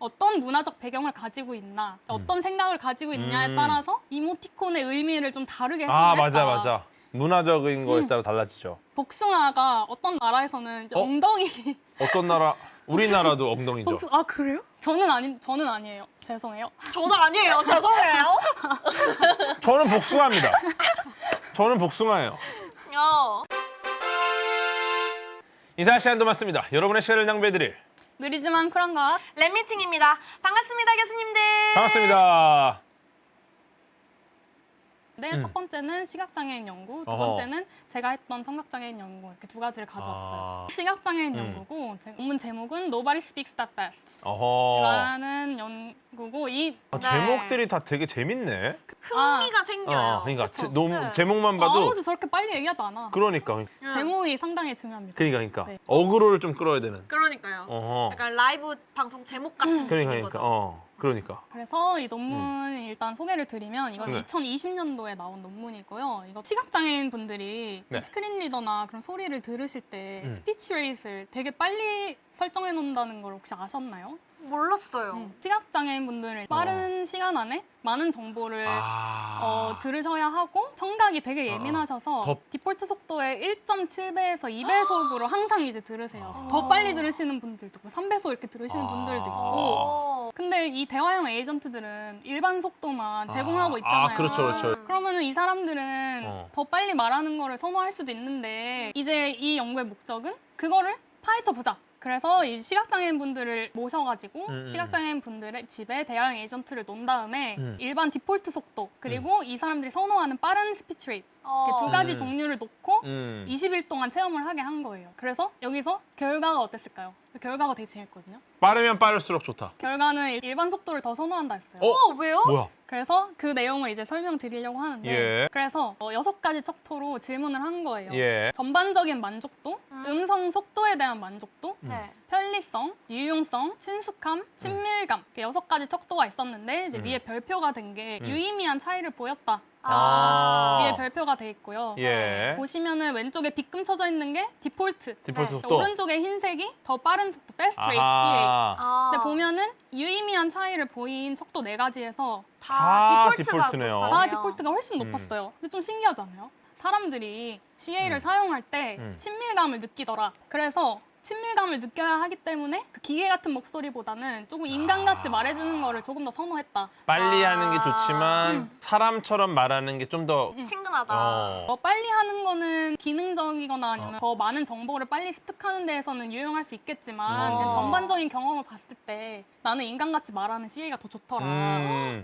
어떤 문화적 배경을 가지고 있나, 어떤 생각을 가지고 있냐에 따라서 이모티콘의 의미를 좀 다르게 해석을 했다. 맞아. 문화적인 거에 따라 달라지죠. 복숭아가 어떤 나라에서는 이제 어? 엉덩이 어떤 나라? 우리나라도 엉덩이죠. 아 그래요? 저는 아니에요. 죄송해요. 저도 아니에요. 죄송해요. 저는 복숭아입니다. 저는 복숭아예요. 인사 시간도 맞습니다. 여러분의 시간을 낭비해드릴 느리지만 쿨한 것. 랩미팅입니다. 반갑습니다, 교수님들. 반갑습니다. 네, 첫 번째는 시각장애인 연구, 두 어허. 번째는 제가 했던 청각장애인 연구 이렇게 두 가지를 가져왔어요. 아. 시각장애인 연구고 논문 제목은 Nobody Speaks That Fast 어허. 라는 연구고 이 제목들이 다 되게 재밌네. 흥미가 생겨요. 그러니까 그쵸? 너무 네. 제목만 봐도 아무도 저렇게 빨리 얘기하지 않아. 그러니까 제목이 상당히 중요합니다. 그러니까 네. 어그로를 좀 끌어야 되는. 그러니까요. 어허. 약간 라이브 방송 제목 같은 느낌인 그러니까 거죠. 그러니까. 그래서 이 논문 일단 소개를 드리면 이건 네. 2020년도에 나온 논문이고요. 이거 시각장애인 분들이 네. 스크린 리더나 그런 소리를 들으실 때 음. 스피치 레이트를 되게 빨리 설정해 놓는다는 걸 혹시 아셨나요? 몰랐어요. 시각장애인 분들은 빠른 시간 안에 많은 정보를 들으셔야 하고 청각이 되게 예민하셔서 더- 디폴트 속도의 1.7배에서 2배속으로 항상 이제 들으세요. 더 빨리 들으시는 분들도 있고 3배속 이렇게 들으시는 분들도 있고 어. 근데 이 대화형 에이전트들은 일반 속도만 제공하고 있잖아요. 그렇죠. 그러면은 이 사람들은 어. 더 빨리 말하는 거를 선호할 수도 있는데 이제 이 연구의 목적은 그거를 파헤쳐 보자. 그래서 이 시각장애인 분들을 모셔가지고 시각장애인 분들의 집에 대화형 에이전트를 놓은 다음에 일반 디폴트 속도 그리고 이 사람들이 선호하는 빠른 스피치 레이트 이렇게 두 가지 종류를 놓고 20일 동안 체험을 하게 한 거예요. 그래서 여기서 결과가 어땠을까요? 결과가 되게 재밌거든요. 빠르면 빠를수록 좋다. 결과는 일반 속도를 더 선호한다 했어요. 왜요? 뭐야? 그래서 그 내용을 이제 설명드리려고 하는데 예. 그래서 6가지 척도로 질문을 한 거예요. 예. 전반적인 만족도, 음성 속도에 대한 만족도, 네. 편리성, 유용성, 친숙함, 친밀감 이렇게 6가지 척도가 있었는데 이제 위에 별표가 된 게 유의미한 차이를 보였다. 위에 별표가 돼 있고요. 예. 보시면은 왼쪽에 빗금 쳐져 있는 게 디폴트, 디폴트 네. 속도. 오른쪽에 흰색이 더 빠른 속도, fast rate, CA. 아하. 근데 보면은 유의미한 차이를 보인 척도 4가지에서 다 디폴트가 디폴트네요. 다 높아요. 디폴트가 훨씬 높았어요. 근데 좀 신기하지 않아요? 사람들이 CA를 사용할 때 친밀감을 느끼더라. 그래서 친밀감을 느껴야 하기 때문에 그 기계 같은 목소리보다는 조금 인간같이 말해주는 거를 조금 더 선호했다. 빨리 하는 게 좋지만 사람처럼 말하는 게 좀 더 친근하다. 빨리 하는 거는 기능적이거나 아니면 더 많은 정보를 빨리 습득하는 데에서는 유용할 수 있겠지만 그냥 전반적인 경험을 봤을 때 나는 인간같이 말하는 CA가 더 좋더라.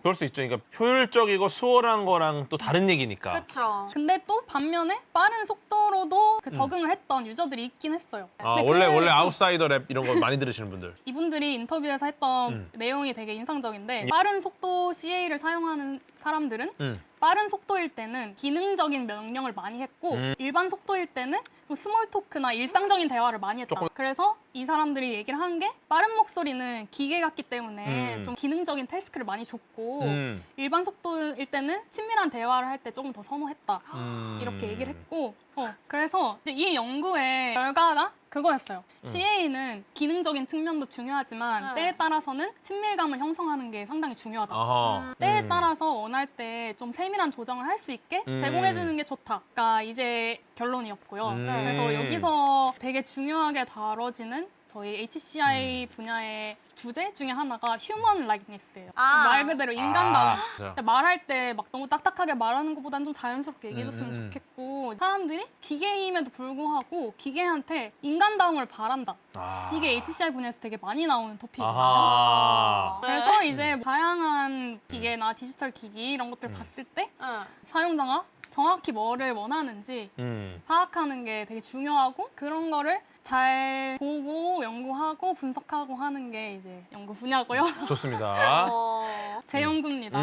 그럴 수 있죠. 그러니까 효율적이고 수월한 거랑 또 다른 얘기니까. 그렇죠. 근데 또 반면에 빠른 속도로도 그 적응을 했던 유저들이 있긴 했어요. 근데 원래 아웃사이더 랩 이런 거 많이 들으시는 분들. 이분들이 인터뷰에서 했던 내용이 되게 인상적인데 빠른 속도 CA를 사용하는 사람들은 빠른 속도일 때는 기능적인 명령을 많이 했고 일반 속도일 때는 스몰 토크나 일상적인 대화를 많이 했다. 그래서 이 사람들이 얘기를 하는 게 빠른 목소리는 기계 같기 때문에 좀 기능적인 태스크를 많이 줬고 일반 속도일 때는 친밀한 대화를 할 때 조금 더 선호했다. 이렇게 얘기를 했고 그래서 이제 이 연구의 결과가 그거였어요. CA는 기능적인 측면도 중요하지만 때에 따라서는 친밀감을 형성하는 게 상당히 중요하다. 아하. 때에 따라서 원할 때 좀 세밀한 조정을 할 수 있게 제공해주는 게 좋다가 이제 결론이었고요. 그래서 여기서 되게 중요하게 다뤄지는 저희 HCI 분야의 주제 중에 하나가 휴먼 라이크니스예요. 말 그대로 인간다움. 근데 말할 때 막 너무 딱딱하게 말하는 것보다는 좀 자연스럽게 얘기해줬으면 좋겠고 사람들이 기계임에도 불구하고 기계한테 인간다움을 바란다. 이게 HCI 분야에서 되게 많이 나오는 토픽이에요. 아하. 그래서 이제 다양한 기계나 디지털 기기 이런 것들 봤을 때 사용자가 정확히 뭐를 원하는지 파악하는 게 되게 중요하고 그런 거를 잘 보고 연구하고 분석하고 하는 게 이제 연구 분야고요. 좋습니다. 제 연구입니다.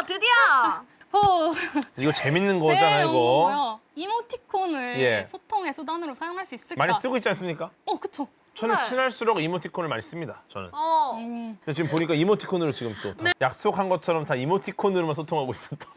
드디어! 호! 이거 재밌는 제 거잖아요, 이거. 연구고요. 이모티콘을 예. 소통의 수단으로 사용할 수 있을까? 많이 쓰고 있지 않습니까? 그쵸. 저는 네. 친할수록 이모티콘을 많이 씁니다. 저는. 근데 지금 보니까 이모티콘으로 지금 또 다 약속한 것처럼 다 이모티콘으로만 소통하고 있어 또.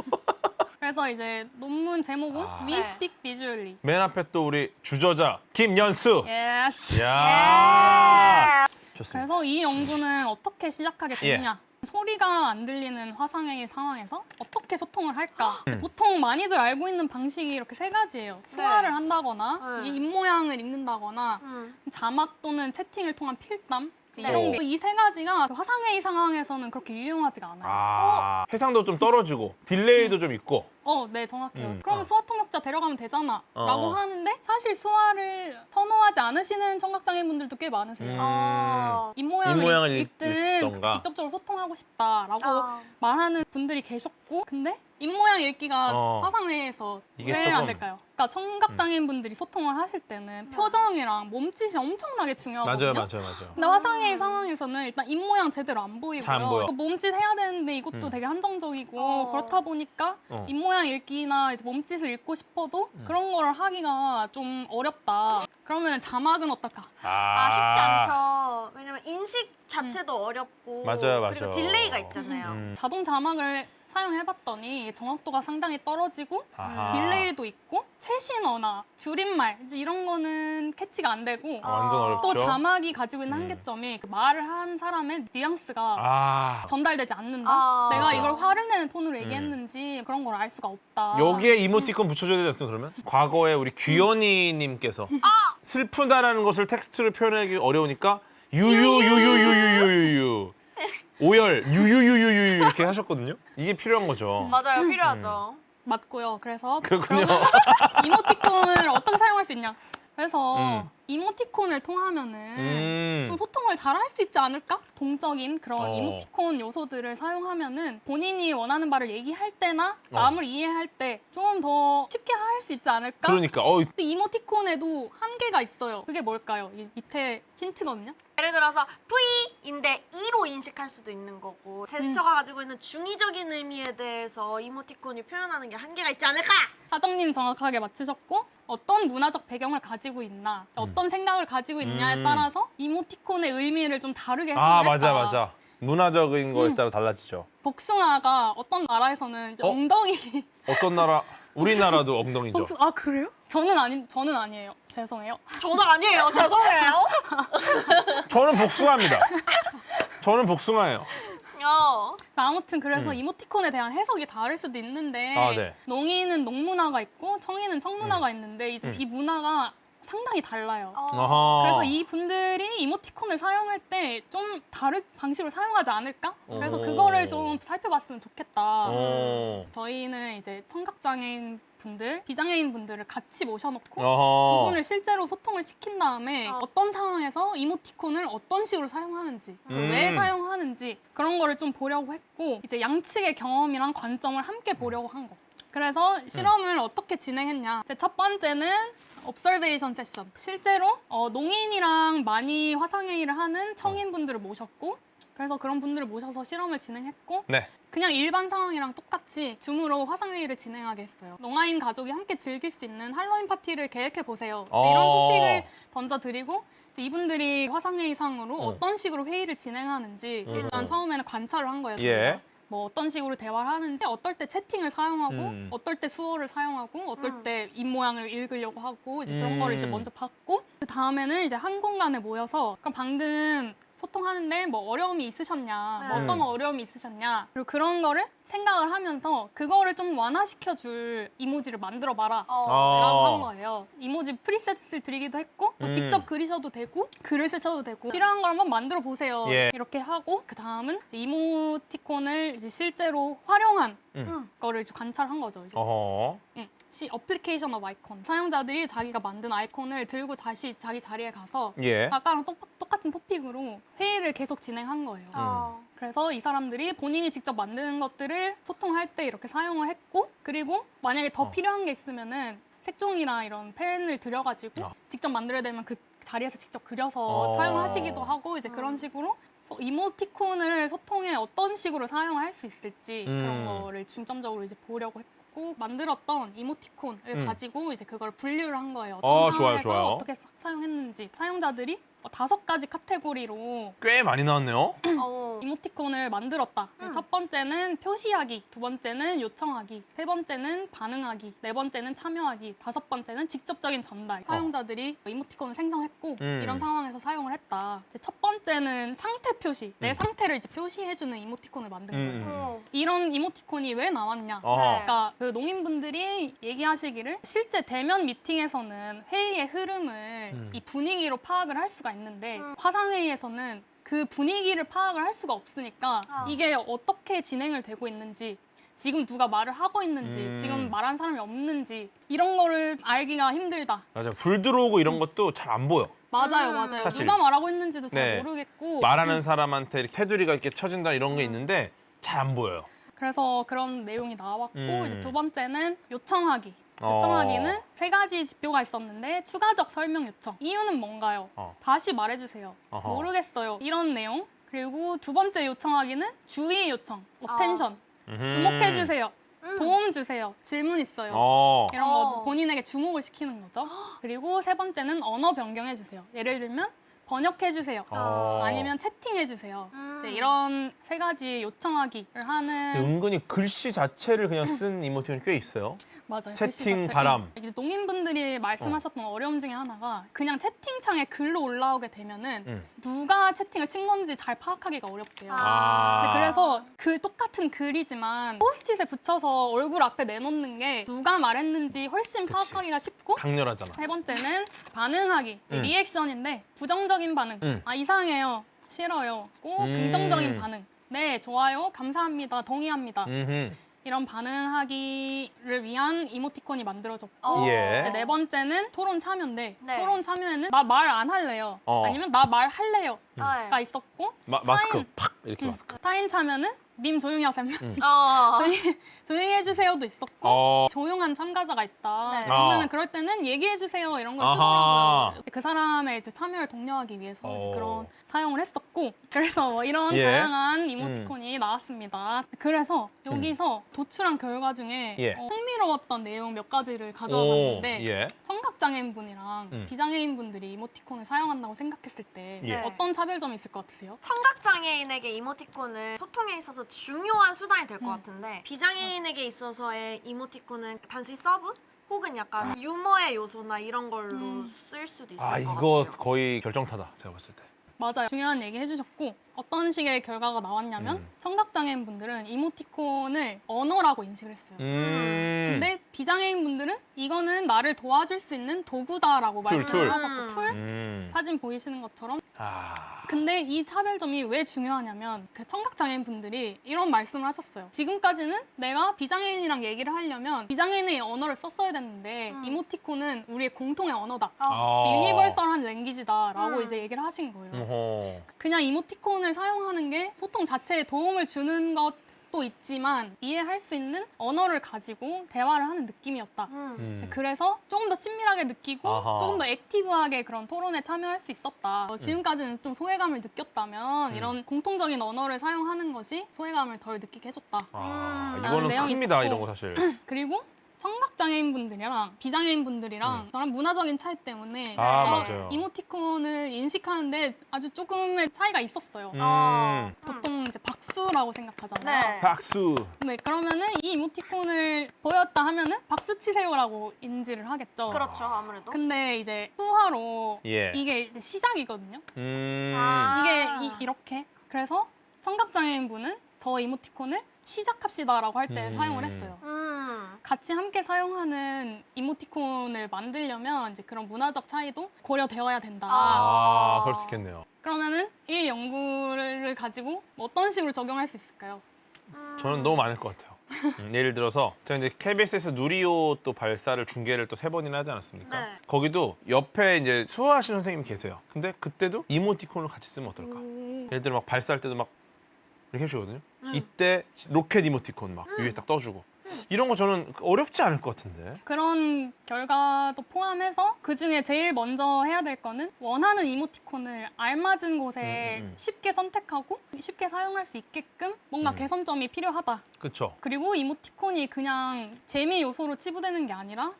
그래서 이제 논문 제목은 We 네. Speak Visually. 맨 앞에 또 우리 주저자 김연수. 예스. 야. 좋습니다. 그래서 이 연구는 어떻게 시작하게 됐냐? 소리가 안 들리는 화상회의 상황에서 어떻게 소통을 할까? 보통 많이들 알고 있는 방식이 이렇게 세 가지예요. 수화를 한다거나, 네. 이 입모양을 읽는다거나, 자막 또는 채팅을 통한 필담. 이런 게 이 세 가지가 화상회의 상황에서는 그렇게 유용하지가 않아요. 해상도 좀 떨어지고 딜레이도 좀 있고. 네, 정확해요. 그러면 수화 통역자 데려가면 되잖아 라고 하는데 사실 수화를 선호하지 않으시는 청각장애인분들도 꽤 많으세요. 입모양을 읽든 읽던가. 직접적으로 소통하고 싶다라고 말하는 분들이 계셨고, 근데 입모양 읽기가 화상회의에서 이게 왜 조금- 안 될까요? 그러니까 청각장애인분들이 소통을 하실 때는 표정이랑 몸짓이 엄청나게 중요하거든요. 맞아요. 근데 화상회의 상황에서는 일단 입모양 제대로 안 보이고요. 잘 안 보여. 또 몸짓 해야 되는데 이것도 되게 한정적이고 그렇다 보니까 입모양 읽기나 이제 몸짓을 읽고 싶어도 그런 걸 하기가 좀 어렵다. 그러면 자막은 어떨까? 쉽지 않죠. 왜냐면 인식 자체도 어렵고 맞아요. 그리고 딜레이가 있잖아요. 자동 자막을 사용해봤더니 정확도가 상당히 떨어지고 아하. 딜레이도 있고 최신어나 줄임말 이제 이런 거는 캐치가 안 되고 완전 어렵죠. 또 자막이 가지고 있는 한계점이 그 말을 한 사람의 뉘앙스가 전달되지 않는다. 내가 맞아. 이걸 화를 내는 톤으로 얘기했는지 그런 걸 알 수가 없다. 여기에 이모티콘 붙여줘야 되지 않습니까, 그러면? 과거에 우리 귀연이님께서 슬프다라는 것을 텍스트로 표현하기 어려우니까 유유유유유유유유 오열 유유유유유 이렇게 하셨거든요. 이게 필요한 거죠. 맞아요, 필요하죠. 맞고요. 그래서 그렇군요. 그러면 이모티콘을 어떻게 사용할 수 있냐? 그래서 이모티콘을 통하면은 좀 소통을 잘 할 수 있지 않을까? 동적인 그런 이모티콘 요소들을 사용하면은 본인이 원하는 바를 얘기할 때나 마음을 이해할 때 좀 더 쉽게 할 수 있지 않을까? 그러니까 근데 이모티콘에도 한계가 있어요. 그게 뭘까요? 이 밑에 힌트거든요. 예를 들어서 V인데 E로 인식할 수도 있는 거고 제스처가 가지고 있는 중의적인 의미에 대해서 이모티콘이 표현하는 게 한계가 있지 않을까? 사장님 정확하게 맞추셨고 어떤 문화적 배경을 가지고 있나 어떤 생각을 가지고 있냐에 따라서 이모티콘의 의미를 좀 다르게 해석을 했다. 맞아. 문화적인 거에 따라 달라지죠. 복숭아가 어떤 나라에서는 이제 엉덩이 어떤 나라? 우리나라도 엉덩이죠. 그래요? 저는 아니에요. 죄송해요. 저는 아니에요. 죄송해요. 저는 복숭아입니다. 저는 복숭아예요. 아무튼 그래서 이모티콘에 대한 해석이 다를 수도 있는데 네. 농인은 농문화가 있고 청인은 청문화가 있는데 이 문화가 상당히 달라요. 어허. 그래서 이 분들이 이모티콘을 사용할 때 좀 다른 방식으로 사용하지 않을까? 그래서 그거를 좀 살펴봤으면 좋겠다. 저희는 이제 청각장애인 분들, 비장애인 분들을 같이 모셔놓고 두 분을 실제로 소통을 시킨 다음에 어떤 상황에서 이모티콘을 어떤 식으로 사용하는지, 왜 사용하는지 그런 거를 좀 보려고 했고 이제 양측의 경험이랑 관점을 함께 보려고 한 거. 그래서 실험을 어떻게 진행했냐? 제 첫 번째는 observation 세션. 실제로 농인이랑 많이 화상회의를 하는 청인분들을 모셨고 그래서 그런 분들을 모셔서 실험을 진행했고 네. 그냥 일반 상황이랑 똑같이 줌으로 화상회의를 진행하게 했어요. 농아인 가족이 함께 즐길 수 있는 할로윈 파티를 계획해보세요. 이런 토픽을 던져드리고 이분들이 화상회의상으로 어떤 식으로 회의를 진행하는지 일단 처음에는 관찰을 한 거예요. 저희가. 뭐 어떤 식으로 대화를 하는지, 어떨 때 채팅을 사용하고, 어떨 때 수어를 사용하고, 어떨 때 입모양을 읽으려고 하고, 이제 그런 거를 이제 먼저 봤고, 그 다음에는 이제 한 공간에 모여서, 그럼 방금 소통하는데 뭐 어려움이 있으셨냐, 뭐 어떤 어려움이 있으셨냐, 그리고 그런 거를 생각을 하면서 그거를 좀 완화시켜줄 이모지를 만들어봐라 라고 한 거예요. 이모지 프리셋을 드리기도 했고 뭐 직접 그리셔도 되고 글을 쓰셔도 되고 필요한 걸 한번 만들어 보세요. 이렇게 하고 그 다음은 이모티콘을 이제 실제로 활용한 거를 이제 관찰한 거죠. 이제. 어플리케이션 오브 아이콘. 사용자들이 자기가 만든 아이콘을 들고 다시 자기 자리에 가서 아까랑 똑같은 토픽으로 회의를 계속 진행한 거예요. 그래서 이 사람들이 본인이 직접 만드는 것들을 소통할 때 이렇게 사용을 했고 그리고 만약에 더 필요한 게 있으면은 색종이나 이런 펜을 들여가지고 직접 만들어야 되면 그 자리에서 직접 그려서 사용하시기도 하고 이제 그런 식으로 이모티콘을 소통에 어떤 식으로 사용할 수 있을지 그런 거를 중점적으로 이제 보려고 했고 만들었던 이모티콘을 가지고 이제 그걸 분류를 한 거예요. 어떤 상황에서 좋아요. 어떻게 사용했는지 사용자들이 5가지 카테고리로 꽤 많이 나왔네요. 이모티콘을 만들었다. 첫 번째는 표시하기, 두 번째는 요청하기, 세 번째는 반응하기, 네 번째는 참여하기, 다섯 번째는 직접적인 전달. 사용자들이 이모티콘을 생성했고 이런 상황에서 사용을 했다. 이제 첫 번째는 상태 표시, 내 상태를 이제 표시해주는 이모티콘을 만든 거예요. 이런 이모티콘이 왜 나왔냐? 그러니까 그 농인분들이 얘기하시기를 실제 대면 미팅에서는 회의의 흐름을 이 분위기로 파악을 할 수가 있는데 화상회의에서는 그 분위기를 파악을 할 수가 없으니까 이게 어떻게 진행을 되고 있는지, 지금 누가 말을 하고 있는지, 지금 말한 사람이 없는지 이런 거를 알기가 힘들다. 맞아요. 불 들어오고 이런 것도 잘 안 보여. 맞아요. 사실. 누가 말하고 있는지도 잘 네. 모르겠고 말하는 사람한테 이렇게 테두리가 이렇게 쳐진다 이런 게 있는데 잘 안 보여요. 그래서 그런 내용이 나왔고 이제 두 번째는 요청하기. 요청하기는 세 가지 지표가 있었는데 추가적 설명 요청. 이유는 뭔가요? 다시 말해주세요. 모르겠어요. 이런 내용. 그리고 두 번째 요청하기는 주의 요청, 어텐션. 주목해주세요. 도움 주세요. 질문 있어요. 이런 거 본인에게 주목을 시키는 거죠. 그리고 세 번째는 언어 변경해주세요. 예를 들면 번역해주세요. 아니면 채팅해주세요. 네, 이런 세 가지 요청하기를 하는. 은근히 글씨 자체를 그냥 쓴 이모티콘이 꽤 있어요. 맞아요. 채팅 글씨 자체가. 바람. 이제 농인분들이 말씀하셨던 어려움 중에 하나가 그냥 채팅창에 글로 올라오게 되면은 누가 채팅을 친 건지 잘 파악하기가 어렵대요. 근데 그래서 그 똑같은 글이지만 포스트잇에 붙여서 얼굴 앞에 내놓는 게 누가 말했는지 훨씬 파악하기가 쉽고, 강렬하잖아. 세 번째는 반응하기, 이제 리액션인데 부정적인 반응, 아 이상해요, 싫어요, 꼭 긍정적인 반응, 네 좋아요, 감사합니다, 동의합니다. 이런 반응하기를 위한 이모티콘이 만들어졌고 예. 네 번째는 토론 참여인데 네. 토론 참여에는 나 말 안 할래요, 아니면 나 말 할래요 가 있었고, 마스크 팍 이렇게 마스크. 타인 참여는 님 조용히 하세요. 어. 조용히 해주세요도 있었고 조용한 참가자가 있다. 네. 그러면 그럴 때는 얘기해주세요 이런 걸 아하. 쓰더라고요. 그 사람의 이제 참여를 독려하기 위해서 이제 그런 사용을 했었고, 그래서 뭐 이런 예. 다양한 이모티콘이 나왔습니다. 그래서 여기서 도출한 결과 중에 예. 흥미로웠던 내용 몇 가지를 가져와 봤는데 예. 청각장애인분이랑 비장애인분들이 이모티콘을 사용한다고 생각했을 때 네. 어떤 차별점이 있을 것 같으세요? 청각장애인에게 이모티콘은 소통에 있어서 중요한 수단이 될 것 같은데 비장애인에게 있어서의 이모티콘은 단순히 서브? 혹은 약간 유머의 요소나 이런 걸로 쓸 수도 있을 것 이거 같아요. 거의 결정타다 제가 봤을 때. 맞아요. 중요한 얘기 해주셨고, 어떤 식의 결과가 나왔냐면 청각장애인분들은 이모티콘을 언어라고 인식을 했어요. 근데 비장애인분들은 이거는 나를 도와줄 수 있는 도구다라고 툴. 말씀을 하셨고, 툴, 사진 보이시는 것처럼. 근데 이 차별점이 왜 중요하냐면 그 청각장애인분들이 이런 말씀을 하셨어요. 지금까지는 내가 비장애인이랑 얘기를 하려면 비장애인의 언어를 썼어야 됐는데 이모티콘은 우리의 공통의 언어다. 유니버설한 랭귀지다라고 이제 얘기를 하신 거예요. 그냥 이모티콘을 사용하는 게 소통 자체에 도움을 주는 것도 있지만 이해할 수 있는 언어를 가지고 대화를 하는 느낌이었다. 그래서 조금 더 친밀하게 느끼고 조금 더 액티브하게 그런 토론에 참여할 수 있었다. 지금까지는 좀 소외감을 느꼈다면 이런 공통적인 언어를 사용하는 것이 소외감을 덜 느끼게 해줬다. 이거는 내용이 큽니다. 있었고. 이런 거 사실. 그리고 청각장애인분들이랑 비장애인분들이랑 저런 문화적인 차이 때문에 맞아요. 이모티콘을 인식하는데 아주 조금의 차이가 있었어요. 보통 이제 박수라고 생각하잖아요. 네. 박수. 네, 그러면은 이 이모티콘을 보였다 하면은 박수 치세요라고 인지를 하겠죠. 그렇죠, 아무래도. 근데 이제 수화로 예. 이게 이제 시작이거든요. 아. 이게 이렇게. 그래서 청각장애인분은 저 이모티콘을 시작합시다라고 할 때 사용을 했어요. 같이 함께 사용하는 이모티콘을 만들려면 이제 그런 문화적 차이도 고려되어야 된다. 그럴 수 있겠네요. 그러면은 이 연구를 가지고 어떤 식으로 적용할 수 있을까요? 저는 너무 많을 것 같아요. 예를 들어서 제가 이제 KBS에서 누리호 또 발사를 중계를 또 3번이나 하지 않았습니까? 네. 거기도 옆에 이제 수화하시는 선생님이 계세요. 근데 그때도 이모티콘을 같이 쓰면 어떨까? 예를 들어 막 발사할 때도 막 이렇게 해주거든요. 이때 로켓 이모티콘 막 위에 딱 떠주고. 이런 거 저는 어렵지 않을 것 같은데. 그런 결과도 포함해서 그중에 제일 먼저 해야 될 거는 원하는 이모티콘을 알맞은 곳에 쉽게 선택하고 쉽게 사용할 수 있게끔 뭔가 개선점이 필요하다. 그렇죠. 그리고 이모티콘이 그냥 재미 요소로 치부되는 게 아니라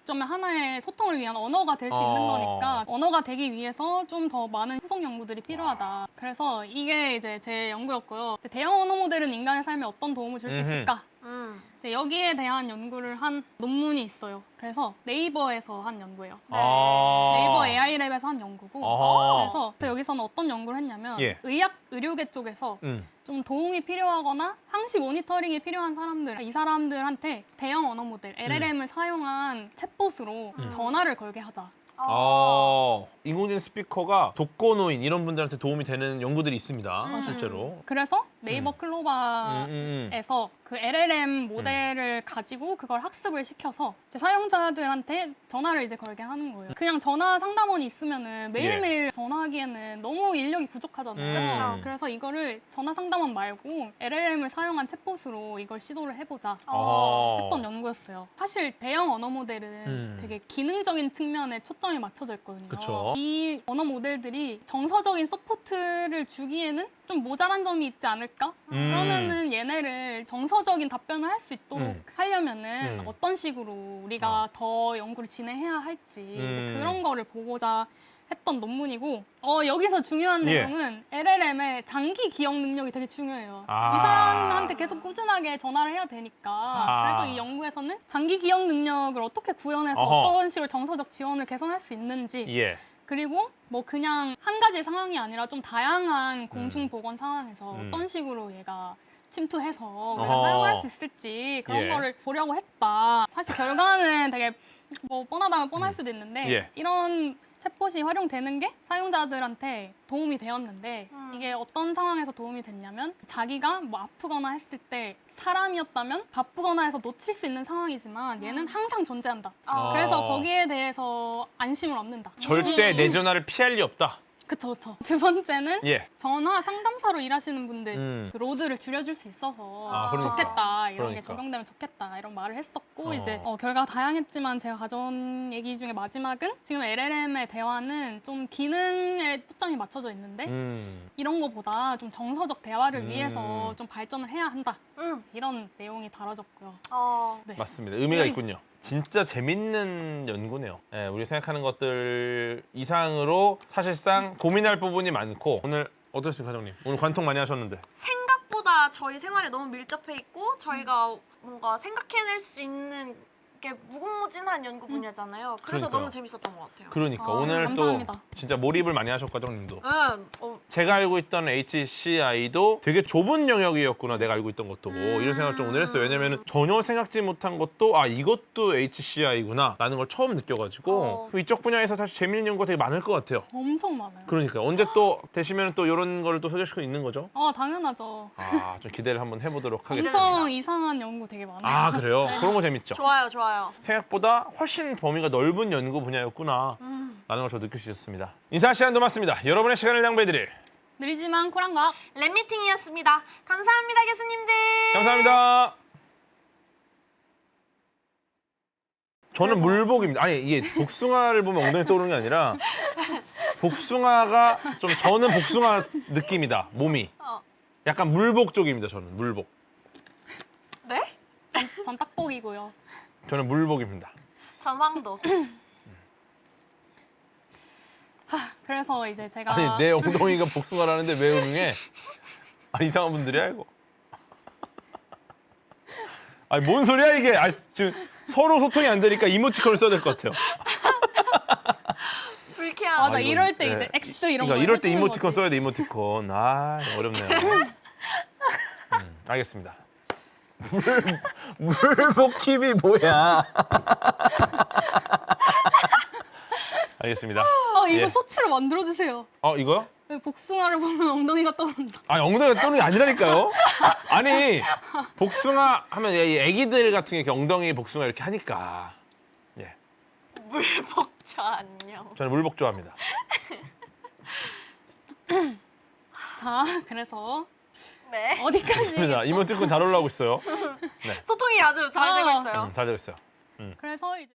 어쩌면 하나의 소통을 위한 언어가 될 수 있는 거니까 언어가 되기 위해서 좀 더 많은 후속 연구들이 필요하다. 그래서 이게 이제 제 연구였고요. 대형 언어 모델은 인간의 삶에 어떤 도움을 줄 수 있을까? 이제 여기에 대한 연구를 한 논문이 있어요. 그래서 네이버에서 한 연구예요. 네이버 AI랩에서 한 연구고 그래서 여기서는 어떤 연구를 했냐면 예. 의료계 쪽에서 좀 도움이 필요하거나 항시 모니터링이 필요한 사람들, 이 사람들한테 대형 언어 모델 LLM을 사용한 챗봇으로 전화를 걸게 하자. 인공지능 스피커가 독거노인 이런 분들한테 도움이 되는 연구들이 있습니다. 실제로. 그래서 네이버 클로바에서 그 LLM 모델을 가지고 그걸 학습을 시켜서 이제 사용자들한테 전화를 이제 걸게 하는 거예요. 그냥 전화 상담원이 있으면은 매일매일 전화하기에는 너무 인력이 부족하잖아요. 그렇죠. 그래서 이거를 전화 상담원 말고 LLM을 사용한 챗봇으로 이걸 시도를 해보자 했던 연구였어요. 사실 대형 언어 모델은 되게 기능적인 측면에 초점이 맞춰져 있거든요. 그쵸. 이 언어 모델들이 정서적인 서포트를 주기에는 좀 모자란 점이 있지 않을까? 그러면은 얘네를 정서적인 답변을 할 수 있도록 하려면은 어떤 식으로 우리가 더 연구를 진행해야 할지 이제 그런 거를 보고자 했던 논문이고 여기서 중요한 예. 내용은 LLM의 장기 기억 능력이 되게 중요해요. 이 사람한테 계속 꾸준하게 전화를 해야 되니까 그래서 이 연구에서는 장기 기억 능력을 어떻게 구현해서 어떤 식으로 정서적 지원을 개선할 수 있는지 예. 그리고 뭐 그냥 한 가지 상황이 아니라 좀 다양한 공중보건 상황에서 어떤 식으로 얘가 침투해서 우리가 사용할 수 있을지 그런 예. 거를 보려고 했다. 사실 결과는 되게 뭐 뻔하다면 뻔할 수도 있는데 예. 이런 챗봇이 활용되는 게 사용자들한테 도움이 되었는데 이게 어떤 상황에서 도움이 됐냐면 자기가 뭐 아프거나 했을 때 사람이었다면 바쁘거나 해서 놓칠 수 있는 상황이지만 얘는 항상 존재한다. 그래서 거기에 대해서 안심을 얻는다. 절대 내 전화를 피할 리 없다. 그쵸. 두 번째는 예. 전화 상담사로 일하시는 분들 그 로드를 줄여줄 수 있어서 그러니까. 좋겠다. 이런 그러니까. 게 적용되면 좋겠다. 이런 말을 했었고 이제 결과가 다양했지만 제가 가져온 얘기 중에 마지막은 지금 LLM의 대화는 좀 기능에 초점이 맞춰져 있는데 이런 거보다 좀 정서적 대화를 위해서 좀 발전을 해야 한다. 이런 내용이 다뤄졌고요. 네. 맞습니다. 의미가 네. 있군요. 진짜 재밌는 연구네요. 예, 우리 생각하는 것들 이상으로 사실상 고민할 부분이 많고 오늘 어떠십니까, 과장님? 오늘 관통 많이 하셨는데. 생각보다 저희 생활에 너무 밀접해 있고 저희가 뭔가 생각해낼 수 있는 게 무궁무진한 연구 분야잖아요. 그래서 그러니까요. 너무 재밌었던 것 같아요. 그러니까 아, 오늘 감사합니다. 또 진짜 몰입을 많이 하셨고, 과장님도. 네, 제가 알고 있던 HCI도 되게 좁은 영역이었구나, 내가 알고 있던 것도. 이런 생각을 좀 오늘 했어요. 왜냐면 전혀 생각지 못한 것도 이것도 HCI구나 라는 걸 처음 느껴가지고 이쪽 분야에서 사실 재밌는 연구가 되게 많을 것 같아요. 엄청 많아요. 그러니까 언제 또 되시면 또 이런 거를 또 소개시켜 있는 거죠? 당연하죠. 좀 기대를 한번 해보도록 하겠습니다. 엄청 이상한 연구 되게 많아요. 그래요? 그런 거 재밌죠? 좋아요. 생각보다 훨씬 범위가 넓은 연구 분야였구나 라는 걸 저 느낄 수 있었습니다. 인사 시간도 맞습니다. 여러분의 시간을 양보해드릴 느리지만 쿨한 과학. 랩미팅이었습니다. 감사합니다, 교수님들. 감사합니다. 저는 물복입니다. 아니 이게 복숭아를 보면 엉덩이 떠오르는 게 아니라 복숭아가 좀 저는 복숭아 느낌이다. 몸이 약간 물복 쪽입니다. 저는 물복. 네? 전 딱복이고요. 저는 물복입니다. 전황도. 그래서 이제 제가 아니 내 엉덩이가 복숭아라는데 왜 응해? 이상한 분들이야 이거. 아니 뭔 소리야 이게? 지금 서로 소통이 안 되니까 이모티콘을 써야 될 것 같아요. 불쾌한. 맞아 이거, 이럴 때 네. 이제 X 이런 그러니까 거 이럴 때 해주는 이모티콘 거지. 써야 돼 이모티콘. 어렵네요. 알겠습니다. 물복힙이 뭐야? 알겠습니다. 이거 예. 소치로 만들어주세요. 이거요? 복숭아를 보면 엉덩이가 떠오른다. 엉덩이가 떠는 게 아니라니까요. 아니 복숭아 하면 이 애기들 같은 게 이렇게 엉덩이 복숭아 이렇게 하니까. 예. 물복저 안녕. 저는 물복 좋아합니다. 자, 그래서 네. 어디까지? 좋습니다. 이모티콘 잘 올라오고 있어요. 소통이 아주 잘 되고 있어요. 잘 되고 있어요. 그래서 이제